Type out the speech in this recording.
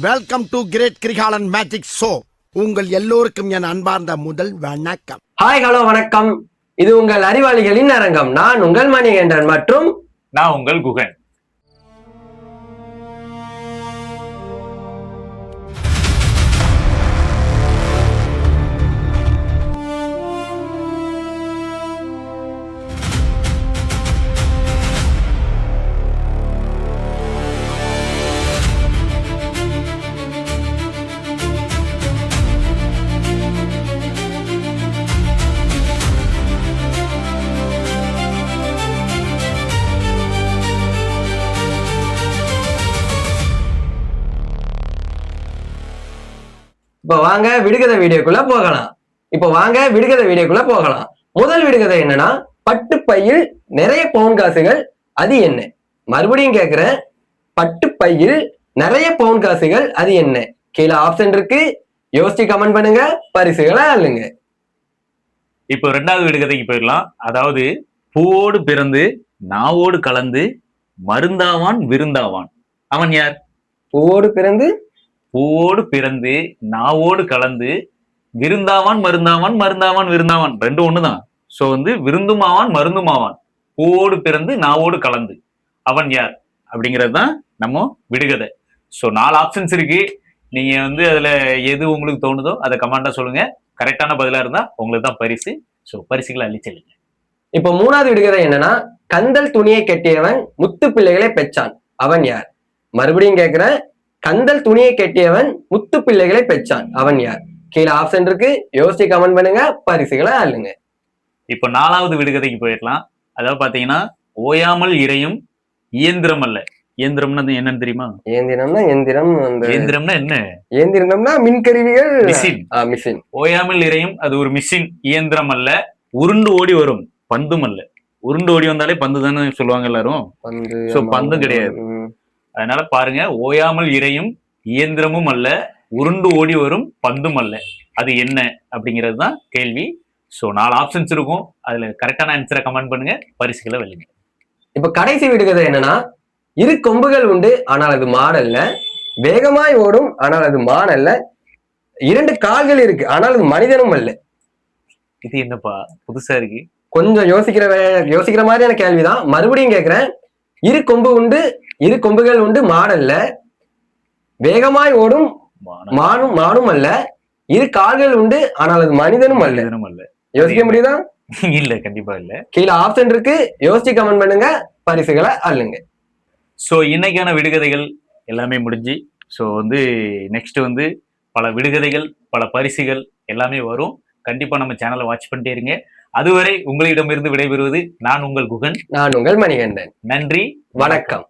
Welcome to great Kirikalan magic show. உங்கள் எல்லோருக்கும் என் அன்பார்ந்த முதல் வணக்கம். ஹாய், ஹலோ, வணக்கம். இது உங்கள் அறிவாளிகளின் அரங்கம். நான் உங்கள் மணிகண்டன் மற்றும் நான் உங்கள் குகன். இப்ப வாங்க விடுகதை வீடியோக்குள்ள போகலாம். முதல் விடுகதை என்னன்னா, பட்டுப்பையில் நிறைய பவுன் காசுகள் அது என்ன? மறுபடியும் கேக்குறேன், பட்டுப்பையில் நிறைய பவுன் காசுகள் அது என்ன? கீழே ஆப்ஷன் இருக்கு, யோசிச்சு கமெண்ட் பண்ணுங்க, பரிசுகளை அள்ளுங்க. இப்போ ரெண்டாவது விடுகதைக்கு போயிடலாம். அதாவது, பூவோடு பிறந்து நாவோடு கலந்து மருந்தாவான் விருந்தாவான், அவன் யார்? பூவோடு பிறந்து நாவோடு கலந்து விருந்தாவான் மருந்தாவான், மருந்தாவான் விருந்தாவான், ரெண்டும் ஒண்ணுதான். சோ விருந்துமாவான் மருந்துமாவான், பூவோடு பிறந்து நாவோடு கலந்து, அவன் யார் அப்படிங்கிறது தான் நம்ம விடுகதை. ஸோ 4 ஆப்ஷன்ஸ் இருக்கு. நீங்க அதுல எது உங்களுக்கு தோணுதோ அதை கமெண்டா சொல்லுங்க. கரெக்டான பதிலா இருந்தா உங்களுக்கு தான் பரிசு. ஸோ பரிசுகளை அள்ளி செல்லுங்க. இப்ப மூணாவது விடுகதை என்னன்னா, கந்தல் துணியை கட்டியவன் முத்து பிள்ளைகளை பெற்றான், அவன் யார்? மறுபடியும் கேட்கிறேன், கந்தல் துணியை கட்டியவன் முத்து பிள்ளைகளை பெற்றான், அவன் யார்? கீழே ஆப்ஷன் இருக்கு, யோசிச்சு கமெண்ட் பண்ணுங்க, பரிசுகளை அள்ளுங்க. இப்ப 4வது விடுகதைக்கு போயிடலாம். அதாவது பாத்தீங்கன்னா, ஓயாமல் இறையும் இயந்திரம் அல்ல. இயந்திரம்னா என்னன்னு தெரியுமா? இயந்திரம்னா என்ன? இயந்திரம்னா மின்கருவிகள், மிஷின். ஓயாமல் இறையும் அது ஒரு மிஷின், இயந்திரம் அல்ல. உருண்டு ஓடி வரும் பந்தும் அல்ல. உருண்டு ஓடி வந்தாலே பந்து தானே சொல்லுவாங்க எல்லாரும். பந்தும் கிடையாது. அதனால பாருங்க, ஓயாமல் இறையும் இயந்திரமும் அல்ல, உருண்டு ஓடி வரும் பந்தும் அல்ல, அது என்ன அப்படிங்கிறது தான் கேள்வி. ஸோ 4 ஆப்ஷன்ஸ் இருக்கும். அதுல கரெக்டான ஆன்சரை கமெண்ட் பண்ணுங்க, பரிசுகளை வெல்லுங்க. இப்ப கடைசி விடுகதை என்னன்னா, இரு கொம்புகள் உண்டு ஆனால் அது மாடல்ல, வேகமாய் ஓடும் ஆனால் அது மானல்ல, 2 கால்கள் இருக்கு ஆனால் அது மனிதனும் அல்ல. இது என்னப்பா புதுசா இருக்கு? கொஞ்சம் யோசிக்கிற மாதிரியான கேள்விதான். மறுபடியும் கேட்கிறேன், இரு கொம்புகள் உண்டு மாடல்ல, வேகமாய் ஓடும் மானும் அல்ல, 2 கால்கள் உண்டு ஆனால் அது மனிதனும் அல்ல. யோசிக்க முடியுதா? இல்ல, கண்டிப்பா இல்ல. கீழே ஆப்ஷன் இருக்கு, யோசிச்சு கமெண்ட் பண்ணுங்க, பரிசுகளை அள்ளுங்க. சோ இன்னைக்கான விடுகதைகள் எல்லாமே முடிஞ்சு. ஸோ நெக்ஸ்ட் பல விடுகதைகள், பல பரிசுகள் எல்லாமே வரும். கண்டிப்பா நம்ம சேனலை வாட்ச் பண்ணிட்டே இருங்க. அதுவரை உங்களிடமிருந்து விடைபெறுவது நான் உங்கள் குகன். நான் உங்கள் மணிகண்டன். நன்றி, வணக்கம்.